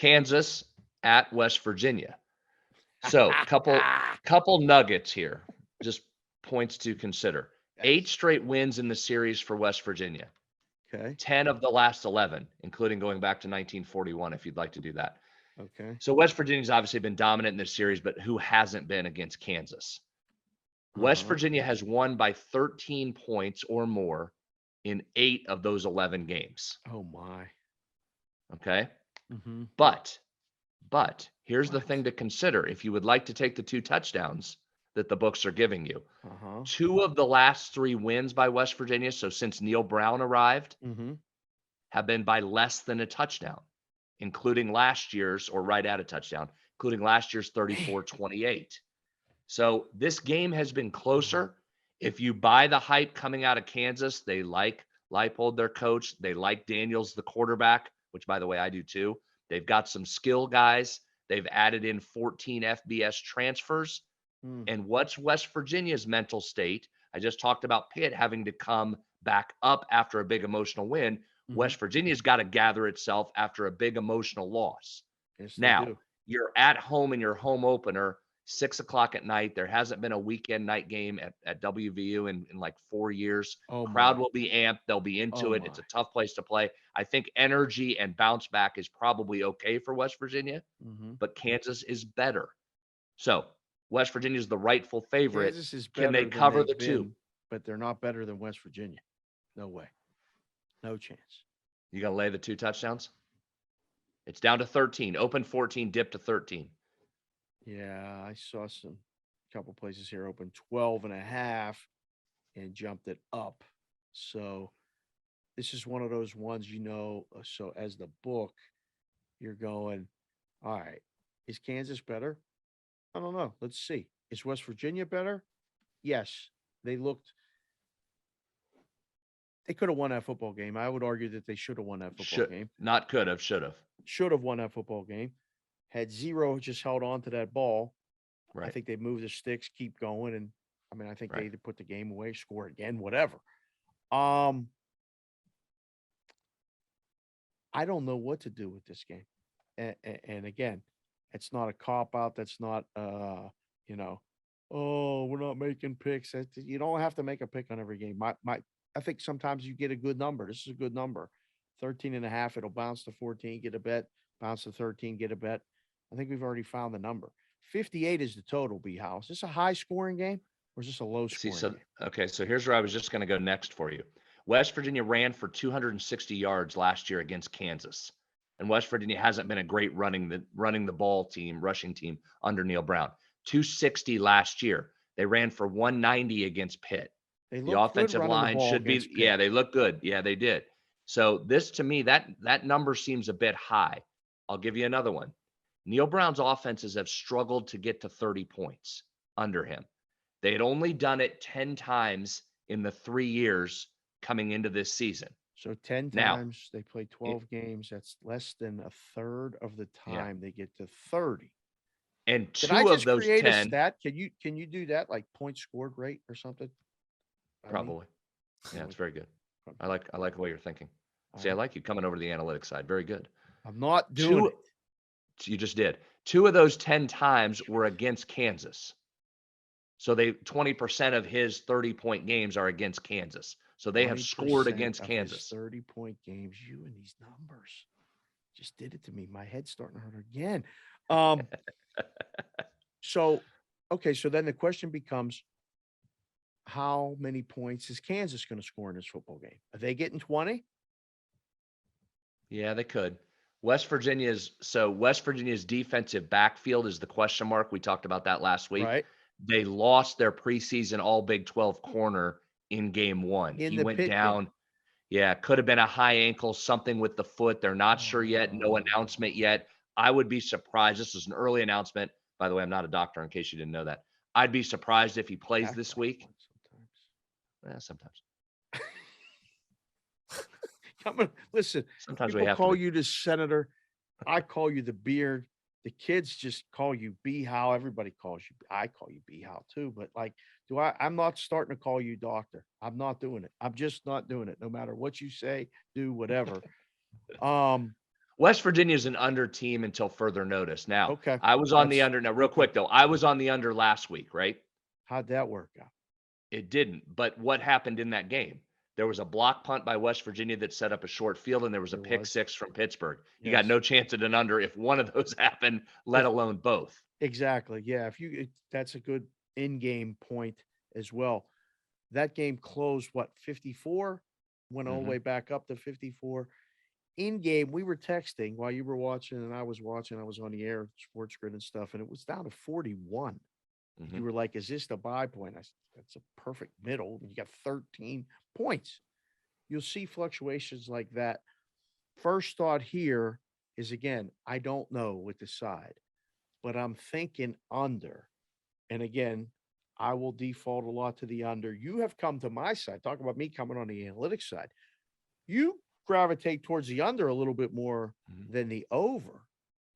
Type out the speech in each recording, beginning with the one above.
Kansas at West Virginia. So, couple nuggets here, just points to consider. Yes. 8 straight wins in the series for West Virginia. Okay. 10 of the last 11, including going back to 1941, if you'd like to do that. Okay. So West Virginia's obviously been dominant in this series, but who hasn't been against Kansas? West Uh-huh. Virginia has won by 13 points or more in 8 of those 11 games. Oh my. Okay. Mm-hmm. But here's the What? thing to consider. If you would like to take the 2 touchdowns that the books are giving you, Uh-huh. 2 of the last 3 wins by West Virginia, so since Neil Brown arrived, Mm-hmm. have been by less than a touchdown, including last year's, or right at a touchdown, including last year's Man. 34-28. So this game has been Uh-huh. closer. If you buy the hype coming out of Kansas, they like Leipold, their coach. They like Daniels, the quarterback, which, by the way, I do too. They've got some skill guys. They've added in 14 FBS transfers. Mm. And what's West Virginia's mental state? I just talked about Pitt having to come back up after a big emotional win. Mm-hmm. West Virginia's got to gather itself after a big emotional loss. Yes, they Now, do. you're at home in your home opener, 6 o'clock at night. There hasn't been a weekend night game at WVU in like 4 years. Oh Crowd my. will be amped. They'll be Oh into it. my. It's a tough place to play. I think energy and bounce back is probably okay for West Virginia, Mm-hmm. but Kansas is better. So West Virginia is the rightful favorite. Kansas is Can they better than cover the they've 2? been, but they're not better than West Virginia. No way. No chance. You gonna lay the 2 touchdowns? It's down to 13. Open 14, dip to 13. Yeah, I saw some couple places here open 12.5 and jumped it up. So this is one of those ones, so as the book, you're going, all right, is Kansas better? I don't know. Let's see. Is West Virginia better? Yes. They looked they could have won that football game. I would argue that they should have won that football Should game. not could have, should have. Should have won that football game. Had zero just held on to that ball. I Right, think they move the sticks, keep going, and I mean, I think they right. either put the game away, score again, whatever. Um, I don't know what to do with this game. And again, it's not a cop out. That's not you know, oh, we're not making picks. You don't have to make a pick on every game. I think sometimes you get a good number. This is a good number. 13.5. It'll bounce to 14, get a bet, bounce to 13, get a bet. I think we've already found the number. 58 is the total, B House. Is this a high scoring game or is this a low See, scoring so game? okay, so here's where I was just gonna go next for you. West Virginia ran for 260 yards last year against Kansas, and West Virginia hasn't been a great running the ball team, rushing team under Neil Brown. 260 last year. They ran for 190 against Pitt. They The look good offensive running the line ball should be, against yeah, Pitt. they look good. Yeah, they did. So this to me, that number seems a bit high. I'll give you another one. Neil Brown's offenses have struggled to get to 30 points under him. They had only done it 10 times in the 3 years coming into this season. So 10 Now, times they play it 12 games. That's less than a third of the yeah, time they get to 30. and Did I 2 of just those create a 10 stat? Can you do that like points scored rate or something? I mean, probably. Yeah, it's anyway, very good. um, I like the way you're thinking. all See, I right. like you coming over to the analytics side. Very good. I'm not doing 2 it. you just did. 2 of those 10 times were against Kansas. So they 20% of his 30-point games are against Kansas. So they have scored 20% against of his Kansas. 30-point games. You and these numbers just did it to me. My head's starting to hurt again. Um, so okay, so then the question becomes how many points is Kansas going to score in this football game? Are they getting 20? Yeah, they could. West Virginia's defensive backfield is the question mark. We talked about that last week. Right. They lost their preseason all Big 12 corner in game 1. In He the went pit game. down. Yeah, could have been a high ankle, something with the foot. They're not sure yet. No Oh, announcement yet. I would be surprised. This is an early announcement. By the way, I'm not a doctor in case you didn't know that. I'd be surprised if he plays act this like week. one sometimes. Sometimes. Listen, Sometimes we people have to call be. you the senator. I call you the beard. The kids just call you B How. Everybody calls you. I call you B How too. But like, I'm not starting to call you doctor. I'm not doing it. I'm just not doing it. No matter what you say, do whatever. Um, West Virginia is an under team until further notice. Now, Okay, I was on the that's under. Now, real okay. quick though, I was on the under last week, right? How'd that work out? It didn't. But what happened in that game? There was a block punt by West Virginia that set up a short field, and there was a There pick was. six from Pittsburgh. You got Yes. no chance at an under if one of those happened, let If alone both. exactly. Yeah, that's a good in-game point as well. That game closed what, 54? Went all the Hmm. way back up to 54. In game, we were texting while you were watching and I was watching. I was on the air, Sports Grid and stuff, and it was down to 41. Hmm. You were like, "Is this the buy point?" I said, "That's a perfect middle. You got 13 points." You'll see fluctuations like that. First thought here is again, I don't know with the side, but I'm thinking under. And again, I will default a lot to the under. You have come to my side. Talk about me coming on the analytics side. You gravitate towards the under a little bit more Hmm. than the over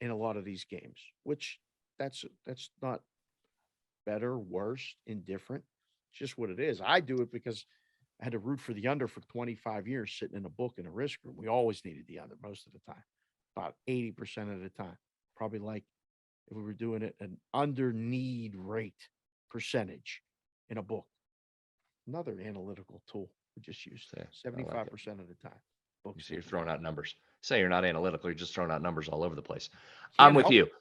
in a lot of these games, which that's not better, worse, indifferent. It's just what it is. I do it because I had to root for the under for 25 years sitting in a book in a risk room. We always needed the under most of the time, about 80% of the time. Probably like if we were doing it an under need rate percentage in a book. Another analytical tool we just used So, I like it. 75% of the time. You Books see, you're never throwing lie. out numbers. Say you're not analytical. You're just throwing out numbers all over the place. I'm Can't with help you. it.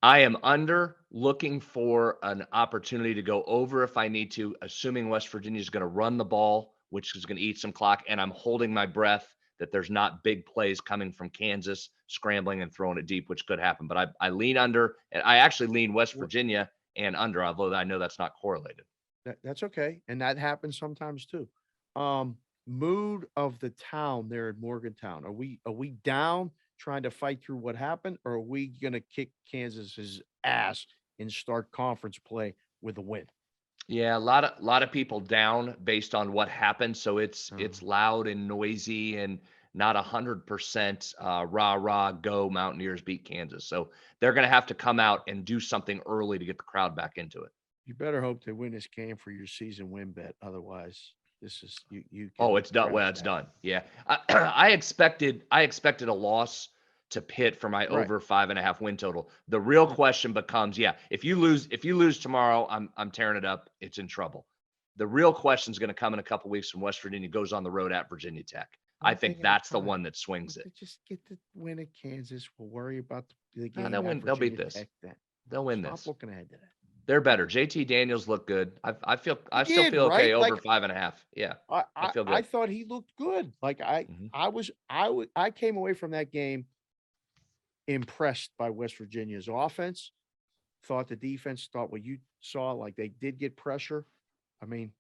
I am under looking for an opportunity to go over if I need to, assuming West Virginia is going to run the ball, which is going to eat some clock. And I'm holding my breath that there's not big plays coming from Kansas scrambling and throwing it deep, which could happen. But I lean under, and I actually lean West What Virginia and under, although I know that's not correlated. that's okay. And that happens sometimes too. Um, Mood of the town there in Morgantown. Are we down trying to fight through what happened, or are we gonna kick Kansas's ass and start conference play with a win? Yeah, a lot of people down based on what happened. So it's Uh, loud and noisy and not 100% rah rah go Mountaineers beat Kansas. So they're going to have to come out and do something early to get the crowd back into it. you better hope they win this game for your season win bet. Otherwise, this is you Oh, can it's done. scratch Well, it's that. done. Yeah, I expected a loss to Pitt for my Right. over 5.5 win total. The real question becomes, yeah, if you lose tomorrow, I'm tearing it up. It's in trouble. The real question is going to come in a couple weeks when West Virginia goes on the road at Virginia Tech. I One think thing at a that's the time. one that swings it. Let's just get the win at Kansas. We'll worry about the No, game they'll at win. They'll beat Virginia this. Tech then. They'll win Stop this. looking ahead to that. They're better. JT Daniels looked good. He I still did, feel okay right? over Like 5.5. Yeah, I, I I, feel I good. thought he looked good. Like Hmm. I came away from that game impressed by West Virginia's offense. Thought the defense, thought what you saw, like they did get pressure. I mean,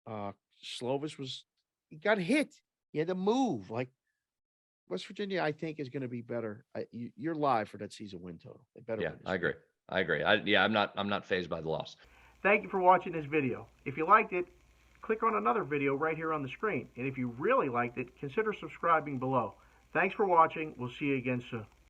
uh Slovis he got hit. He had to move. Like West Virginia, I think is going to be better. You're live for that season win total. They better Yeah, win this I game. agree. I agree. I'm not phased by the loss. Thank you for watching this video. If you liked it, click on another video right here on the screen. And if you really liked it, consider subscribing below. Thanks for watching. We'll see you again soon.